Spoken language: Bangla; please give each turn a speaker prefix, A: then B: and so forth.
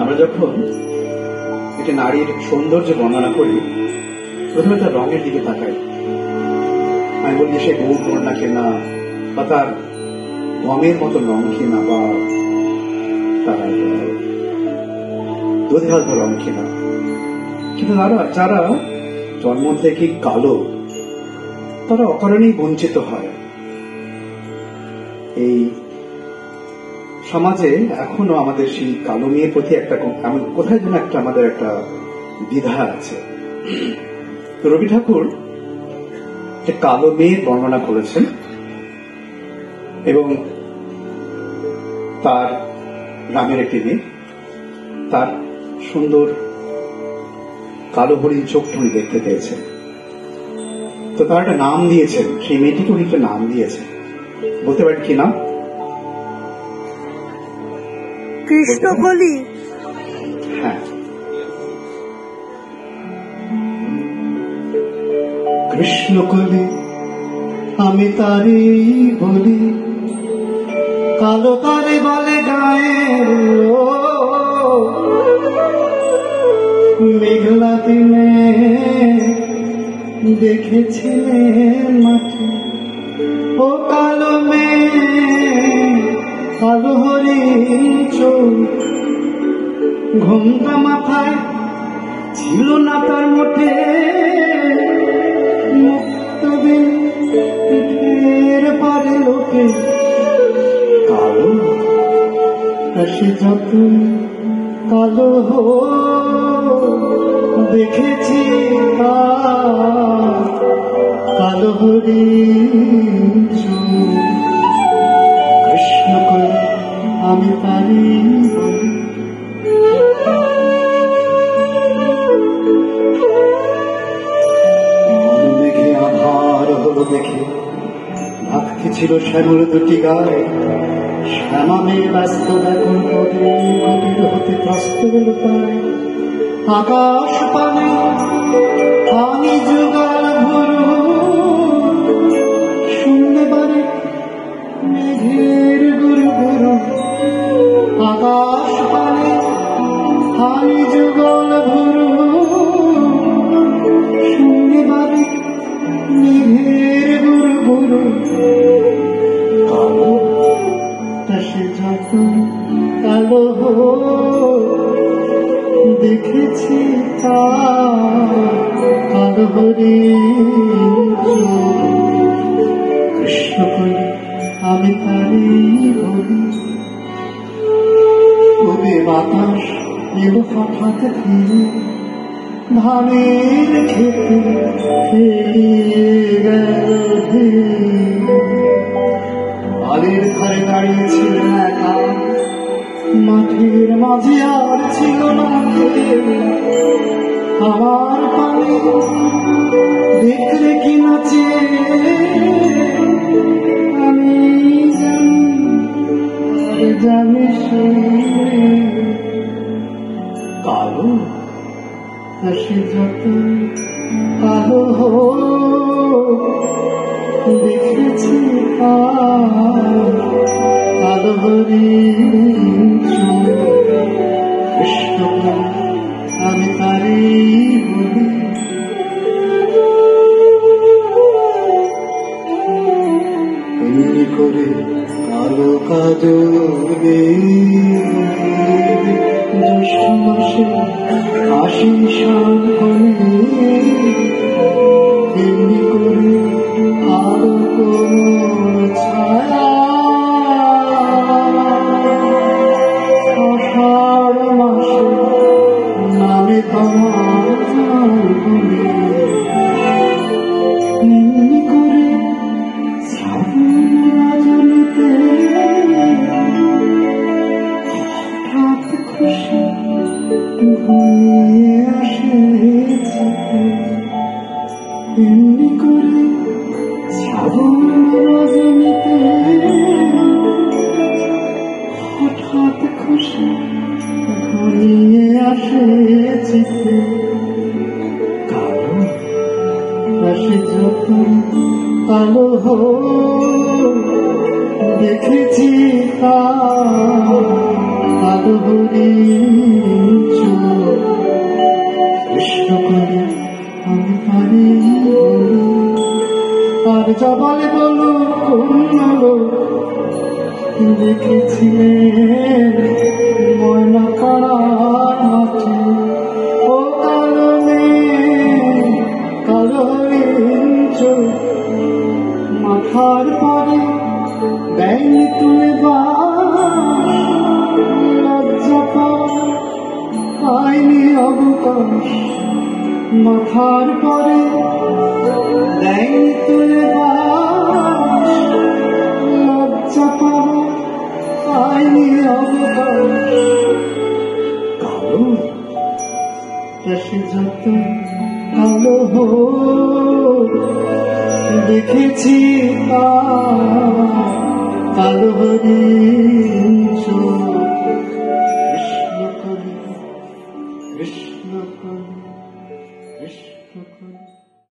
A: আমরা যখন একটি নারীর সৌন্দর্য বর্ণনা করি, প্রথমে তার রঙের দিকে তাকাই। আমি বলি সে গৌর কন্যা কিনা, বা তার গমের মতো রং কিনা, বা তার দুধে হালকা রং কিনা। কিন্তু যারা জন্ম থেকে কালো, তারা অকারণেই বঞ্চিত হয়। এই সমাজে এখনো আমাদের সেই কালো মেয়ের প্রতি একটা কোথায় যেন আমাদের একটা দ্বিধা আছে। রবি ঠাকুর কালো মেয়ের বর্ণনা করেছেন এবং তার গ্রামের একটি মেয়ে, তার সুন্দর কালো হরিণ চোখটা উনি দেখতে পেয়েছেন। তো তার একটা নাম দিয়েছেন, সেই মেয়েটিকে উনি একটা নাম দিয়েছেন। বলতে পারেন কি নাম?
B: কৃষ্ণকলি।
A: হ্যাঁ, কৃষ্ণকলি আমি তারি বলি, কালো তারে বলে গায়ের মেঘলা দিনে দেখেছিলে মাঠে ও কালো মেয়ে, কালো হরিণ চোখ, ঘোমটা মাথায় ছিল না তার মোটে, মুক্তদের পারে লোকে কালো, সে যত কালো দেখেছি কালো হরিণ চোখ। কৃষ্ণ করে আমি পারি মেঘে আধার হলো দেখে ভাবতে ছিল শ্যামল দুটি গায়ে, শ্যামামে ব্যস্ত এখন কবির হতে প্রস্ত হল তাই। আকাশ পানে আমি যুগাল ভরু, শুনলে বারে মেঘের গুরু গুরু। আকাশ পানে আমি যুগল ভরু, শুনলে বারে মেঘের গুরু গুরু। কালো সে যত কালো দেখেছি কালো হরিণ চোখ। কৃষ্ণ করে আমি তারি বলি, ওরে বাতাস এলো হঠাৎ ফিরে, ধানের খেতে খেলিয়ে গেল। বাড়ির ধারে দাঁড়িয়েছিলেন একা, মাঠের মাঝে আর ছিল না আমার পানে, দেখলে কি নাচে আমি জানি সে কালো, সে যত কালো দেখেছি কালো হরিণ চোখ। কৃষ্ণ আমি তারি বলি, এমনি করে কালো কাজলে জ্যৈষ্ঠ মাসে আশিন শান করে, এমনি করে আলো কোনো ছায়া আষাঢ় মাসে নামে তোমার বলে, এমনি করে শ্রাবণ রজনীতে হঠাৎ খুশি ঘুমিয়ে আসে। এমনি করে শ্রাবণ রজনীতে হঠাৎ খুশি ঘুমিয়ে আসে চিতে। কালো সে যত কালো দেখেছি তা হরিণ চোখ কৃষ্ণ করে আমি পারি আর যা বলে বলো কোন দেখেছিলেন ময়না পাড়ার মাঠে ও কারণে কালো হরিণ চোখ মাথার পরে দেয়নি তুলে লজ্জা পায়নি অবকাশ মাথার পরে দেয়নি তুলে লজ্জা পায়নি অবকাশ কালো সে যত কালো হোক দেখেছি কালো হরিণ চোখ কৃষ্ণ কলি কৃষ্ণ কলি